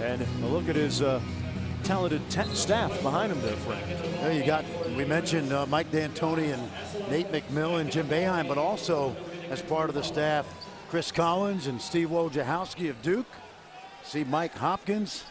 And a look at his talented staff behind him there, Frank. There you got, we mentioned Mike D'Antoni and Nate McMillan, Jim Boeheim, but also as part of the staff, Chris Collins and Steve Wojciechowski of Duke. See Mike Hopkins,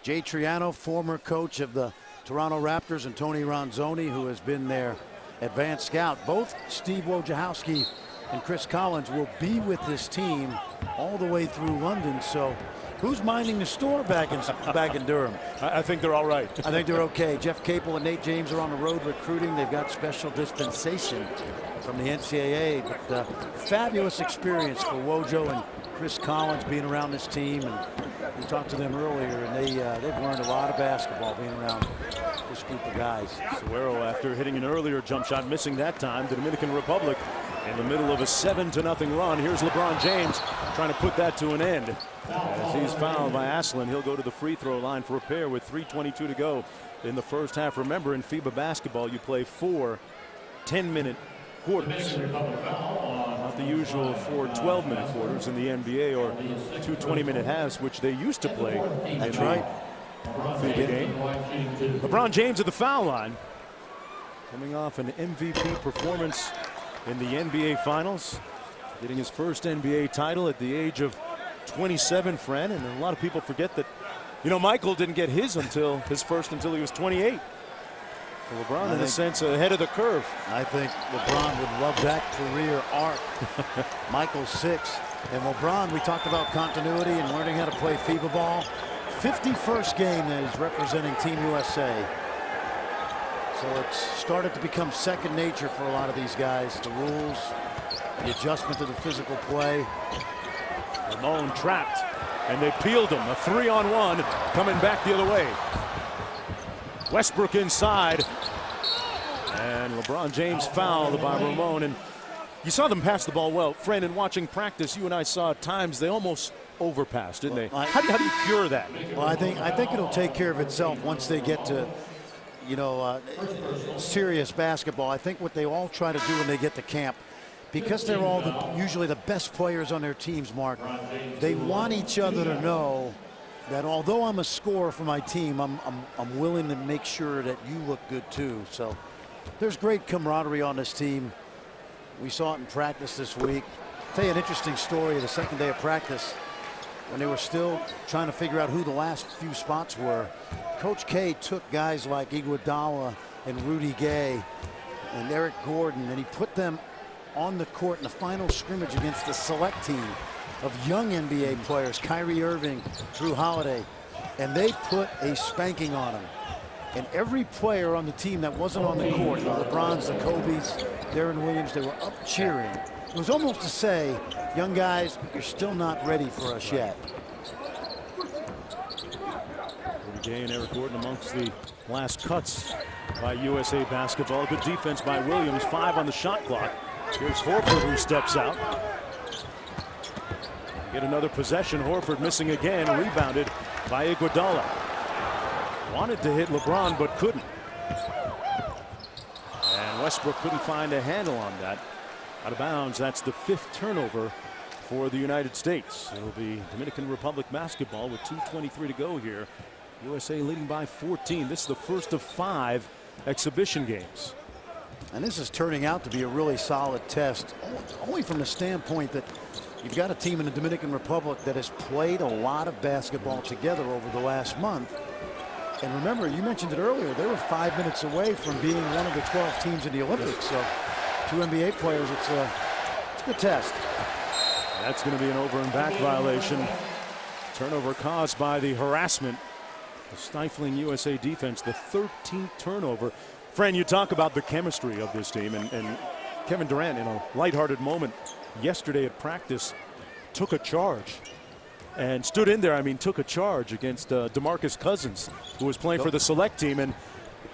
Jay Triano, former coach of the Toronto Raptors, and Tony Ronzoni, who has been their advanced scout. Both Steve Wojciechowski and Chris Collins will be with this team all the way through London. So who's minding the store back in Durham? I think they're all right. I think they're okay. Jeff Capel and Nate James are on the road recruiting. They've got special dispensation from the NCAA, but fabulous experience for Wojo and Chris Collins being around this team. And we talked to them earlier, and they've learned a lot of basketball being around this group of guys. Suero, after hitting an earlier jump shot, missing that time, the Dominican Republic in the middle of a 7-0 run. Here's LeBron James trying to put that to an end. As he's fouled by Aslan, he'll go to the free throw line for a pair with 3:22 to go in the first half. Remember, in FIBA basketball, you play 4 10-minute quarters. Not the usual 4 12-minute quarters in the NBA, or 2 20-minute halves, which they used to play. That's right. FIBA game. LeBron James at the foul line, coming off an MVP performance in the NBA Finals, getting his first NBA title at the age of 27, Fran. And a lot of people forget that, you know, Michael didn't get his first until he was 28. So LeBron, in a sense, ahead of the curve. I think LeBron would love that career arc. Michael's 6. And LeBron, we talked about continuity and learning how to play FIBA ball. 51st game that he's representing Team USA. So it's started to become second nature for a lot of these guys. The rules, the adjustment to the physical play. Ramon trapped, and they peeled him. A 3-on-1 coming back the other way. Westbrook inside, and LeBron James fouled by Ramon. And you saw them pass the ball well. Fran, in watching practice, you and I saw at times they almost overpassed, didn't they? How do you cure that? Well, I think it'll take care of itself once they get to, you know, serious basketball. I think what they all try to do when they get to camp, because they're all usually the best players on their teams, Mark, they want each other to know that although I'm a scorer for my team, I'm willing to make sure that you look good too. So there's great camaraderie on this team. We saw it in practice this week. I'll tell you an interesting story. The second day of practice, when they were still trying to figure out who the last few spots were, Coach K took guys like Iguodala and Rudy Gay and Eric Gordon, and he put them on the court in the final scrimmage against the select team of young NBA players, Kyrie Irving, Drew Holiday, and they put a spanking on them. And every player on the team that wasn't on the court, the LeBrons, the Kobes, Darren Williams, they were up cheering. It was almost to say, young guys, you're still not ready for us yet. Rudy Gay and Eric Gordon amongst the last cuts by USA basketball. Good defense by Williams. 5 on the shot clock. Here's Horford, who steps out. Get another possession. Horford missing again. Rebounded by Iguodala. Wanted to hit LeBron, but couldn't. And Westbrook couldn't find a handle on that. Out of bounds. That's the 5th turnover for the United States. It'll be Dominican Republic basketball with 2:23 to go here. USA leading by 14. This is the first of 5 exhibition games. And this is turning out to be a really solid test, only from the standpoint that you've got a team in the Dominican Republic that has played a lot of basketball together over the last month. And remember, you mentioned it earlier, they were 5 minutes away from being one of the 12 teams in the Olympics. So 2 NBA players, it's a good test. That's going to be an over and back violation. Turnover caused by the harassment, the stifling USA defense, the 13th turnover. Fran, you talk about the chemistry of this team, and Kevin Durant, in a lighthearted moment yesterday at practice, took a charge and stood in there. I mean, took a charge against DeMarcus Cousins, who was playing for the select team, and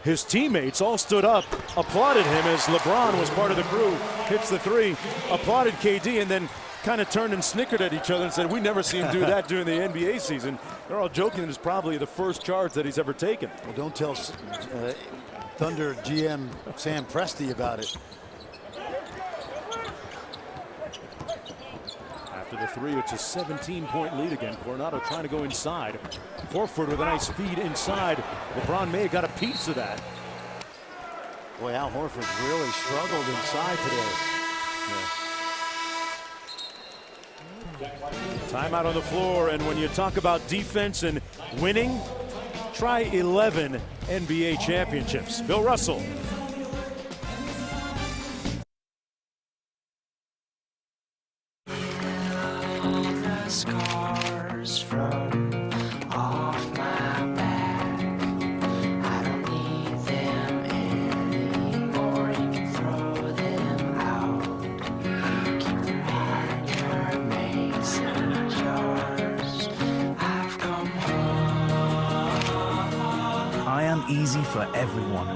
his teammates all stood up, applauded him as LeBron was part of the crew, hits the 3, applauded KD, and then kind of turned and snickered at each other and said, we never see him do that during the NBA season. They're all joking. It's probably the first charge that he's ever taken. Well, don't tell Thunder GM Sam Presti about it. After the three. It's a 17-point lead again. Coronado trying to go inside. Horford with a nice feed inside. LeBron may have got a piece of that. Boy, Al Horford really struggled inside today. Timeout on the floor, and when you talk about defense and winning, try 11 NBA championships. Bill Russell. Scars from off my back. I don't need them anymore. You can throw them out. Keep them in your mason jars. I've come home. I am easy for everyone.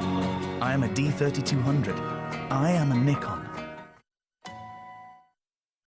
I am a D3200. I am a Nikon.